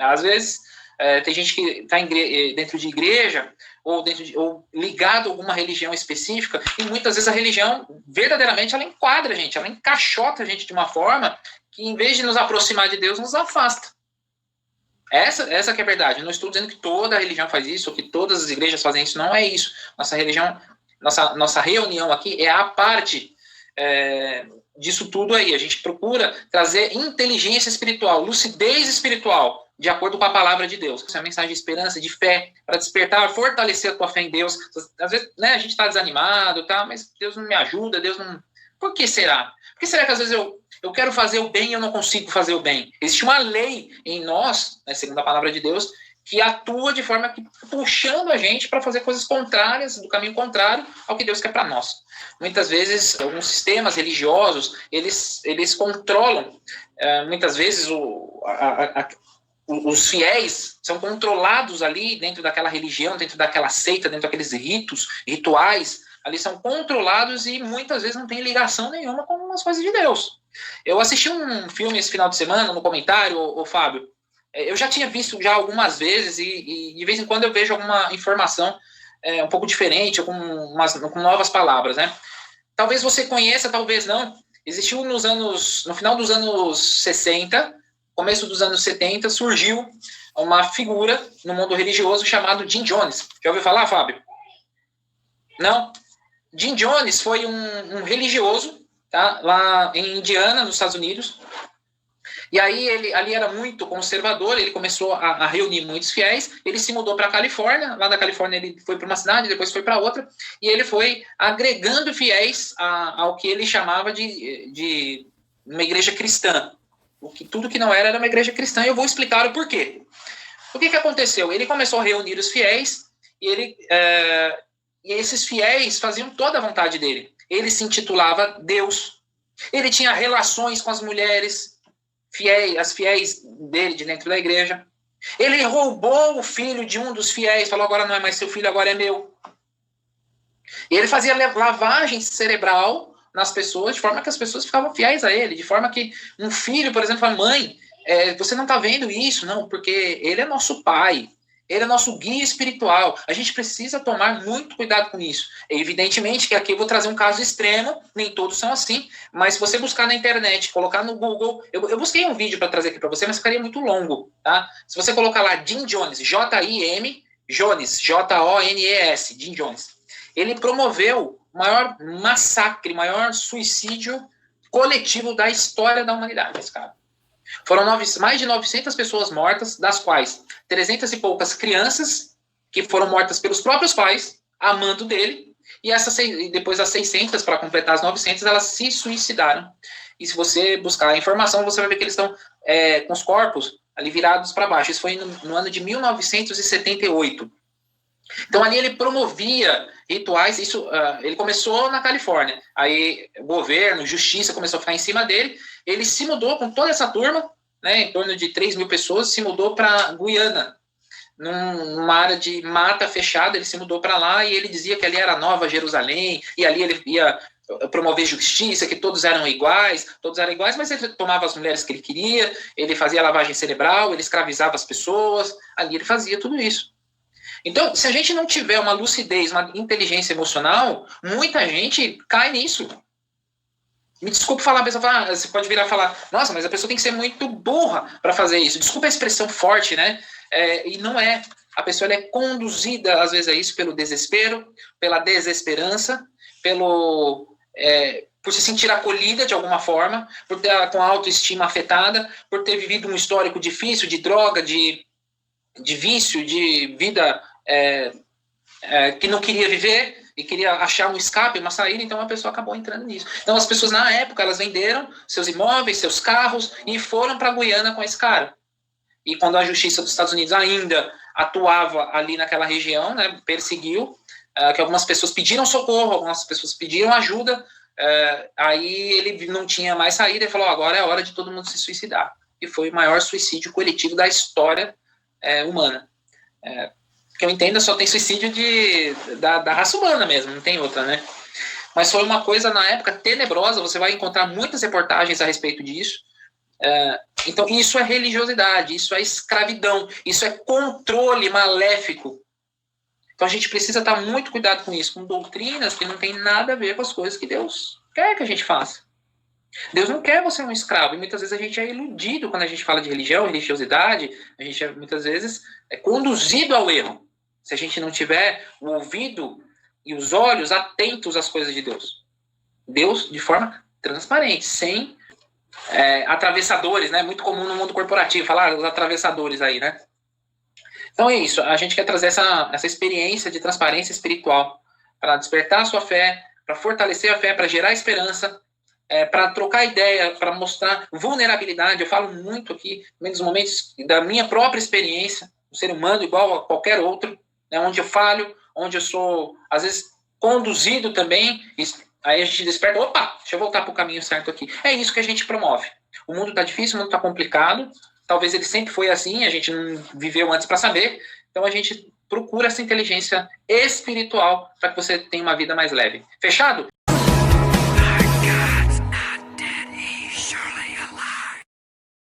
Às vezes, tem gente que está dentro de igreja ou ligado a alguma religião específica, e muitas vezes a religião, verdadeiramente, ela enquadra a gente, ela encaixota a gente de uma forma que, em vez de nos aproximar de Deus, nos afasta. Essa que é a verdade. Eu não estou dizendo que toda religião faz isso, ou que todas as igrejas fazem isso, não é isso. Nossa religião, nossa reunião aqui é a parte disso tudo aí. A gente procura trazer inteligência espiritual, lucidez espiritual, de acordo com a palavra de Deus. Essa é uma mensagem de esperança, de fé, para despertar, fortalecer a tua fé em Deus. Às vezes, né, a gente está desanimado, tá, mas Deus não me ajuda, Deus não... Por que será? Por que será que às vezes eu quero fazer o bem e eu não consigo fazer o bem? Existe uma lei em nós, né, segundo a palavra de Deus, que atua de forma que puxando a gente para fazer coisas contrárias, do caminho contrário ao que Deus quer para nós. Muitas vezes, alguns sistemas religiosos, eles controlam, muitas vezes, os fiéis são controlados ali dentro daquela religião, dentro daquela seita, dentro daqueles rituais, ali são controlados e muitas vezes não tem ligação nenhuma com as coisas de Deus. Eu assisti um filme esse final de semana, no comentário, ô Fábio, eu já tinha visto já algumas vezes e de vez em quando eu vejo alguma informação um pouco diferente, com novas palavras, né? Talvez você conheça, talvez não. Existiu no final dos anos 60, começo dos anos 70, surgiu uma figura no mundo religioso chamado Jim Jones. Já ouviu falar, Fábio? Não? Jim Jones foi um religioso, tá? Lá em Indiana, nos Estados Unidos. E aí ele ali era muito conservador, ele começou a reunir muitos fiéis, ele se mudou para a Califórnia, lá da Califórnia ele foi para uma cidade, depois foi para outra, e ele foi agregando fiéis ao que ele chamava de uma igreja cristã. Tudo que não era uma igreja cristã, e eu vou explicar o porquê. O que aconteceu? Ele começou a reunir os fiéis, e esses fiéis faziam toda a vontade dele. Ele se intitulava Deus, ele tinha relações com as mulheres, as fiéis dele de dentro da igreja. Ele roubou o filho de um dos fiéis, falou, agora não é mais seu filho, agora é meu. E ele fazia lavagem cerebral nas pessoas, de forma que as pessoas ficavam fiéis a ele, de forma que um filho, por exemplo, a mãe, você não está vendo isso, não, porque ele é nosso pai, ele é nosso guia espiritual. A gente precisa tomar muito cuidado com isso. Evidentemente que aqui eu vou trazer um caso extremo, nem todos são assim, mas se você buscar na internet, colocar no Google, eu busquei um vídeo para trazer aqui para você, mas ficaria muito longo, tá? Se você colocar lá Jim Jones, J-I-M, Jones, J-O-N-E-S, Jim Jones, ele promoveu o maior massacre, maior suicídio coletivo da história da humanidade, esse cara. Foram mais de 900 pessoas mortas, das quais 300 e poucas crianças, que foram mortas pelos próprios pais, amando dele, e depois as 600, para completar as 900, elas se suicidaram. E se você buscar a informação, você vai ver que eles estão com os corpos ali virados para baixo. Isso foi no ano de 1978. Então, ali ele promovia rituais, ele começou na Califórnia, aí o governo, justiça começou a ficar em cima dele, ele se mudou com toda essa turma, né, em torno de 3 mil pessoas, se mudou para Guiana, numa área de mata fechada, ele se mudou para lá e ele dizia que ali era Nova Jerusalém, e ali ele ia promover justiça, que todos eram iguais, mas ele tomava as mulheres que ele queria, ele fazia lavagem cerebral, ele escravizava as pessoas, ali ele fazia tudo isso. Então, se a gente não tiver uma lucidez, uma inteligência emocional, muita gente cai nisso. Me desculpe falar, a pessoa você pode virar e falar, nossa, mas a pessoa tem que ser muito burra para fazer isso. Desculpa a expressão forte, né? E não é. A pessoa ela é conduzida, às vezes, a isso pelo desespero, pela desesperança, por se sentir acolhida de alguma forma, por ter com a autoestima afetada, por ter vivido um histórico difícil de droga, de vício, de vida que não queria viver e queria achar um escape, uma saída, então a pessoa acabou entrando nisso. Então as pessoas na época, elas venderam seus imóveis, seus carros e foram para a Guiana com esse cara. E quando a justiça dos Estados Unidos ainda atuava ali naquela região, né, perseguiu, que algumas pessoas pediram socorro, algumas pessoas pediram ajuda, aí ele não tinha mais saída e falou, agora é a hora de todo mundo se suicidar. E foi o maior suicídio coletivo da história humana. Que eu entenda, só tem suicídio da raça humana mesmo, não tem outra, né? Mas foi uma coisa, na época, tenebrosa, você vai encontrar muitas reportagens a respeito disso, Então, isso é religiosidade, isso é escravidão, isso é controle maléfico. Então, a gente precisa estar muito cuidado com isso, com doutrinas que não tem nada a ver com as coisas que Deus quer que a gente faça. Deus não quer você um escravo, e muitas vezes a gente é iludido quando a gente fala de religião, religiosidade, a gente muitas vezes é conduzido ao erro, se a gente não tiver o ouvido e os olhos atentos às coisas de Deus. Deus de forma transparente, sem atravessadores, né? Muito comum no mundo corporativo, falar os atravessadores aí, né? Então é isso, a gente quer trazer essa experiência de transparência espiritual para despertar a sua fé, para fortalecer a fé, para gerar esperança, para trocar ideia, para mostrar vulnerabilidade. Eu falo muito aqui, nos momentos da minha própria experiência, um ser humano igual a qualquer outro, né, onde eu falho, onde eu sou, às vezes, conduzido também, aí a gente desperta, opa, deixa eu voltar para o caminho certo aqui. É isso que a gente promove. O mundo está difícil, o mundo está complicado, talvez ele sempre foi assim, a gente não viveu antes para saber, então a gente procura essa inteligência espiritual para que você tenha uma vida mais leve. Fechado?